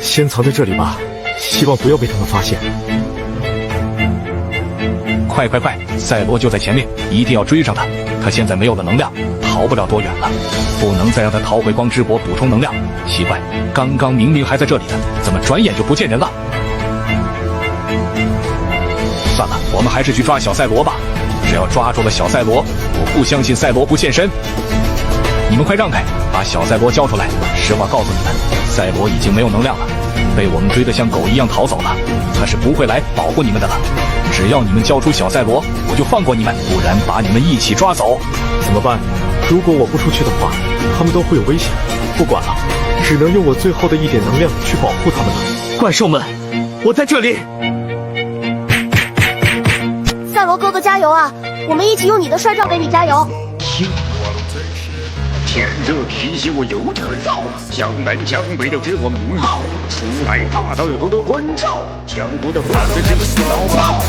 先藏在这里吧，希望不要被他们发现。快，赛罗就在前面，一定要追上他。他现在没有了能量，逃不了多远了，不能再让他逃回光之国补充能量。奇怪，刚刚明明还在这里的，怎么转眼就不见人了？算了，我们还是去抓小赛罗吧。只要抓住了小赛罗，我不相信赛罗不现身。你们快让开，把小赛罗交出来！实话告诉你们，赛罗已经没有能量了，被我们追得像狗一样逃走了。他是不会来保护你们的了。只要你们交出小赛罗，我就放过你们，不然把你们一起抓走。怎么办？如果我不出去的话，他们都会有危险。不管了，只能用我最后的一点能量去保护他们了。怪兽们，我在这里！赛罗哥哥加油啊！我们一起用你的帅照给你加油。天热脾气我有点燥，江南江北的知我名号，出来大刀有头的混账，江湖的法子是个死老包。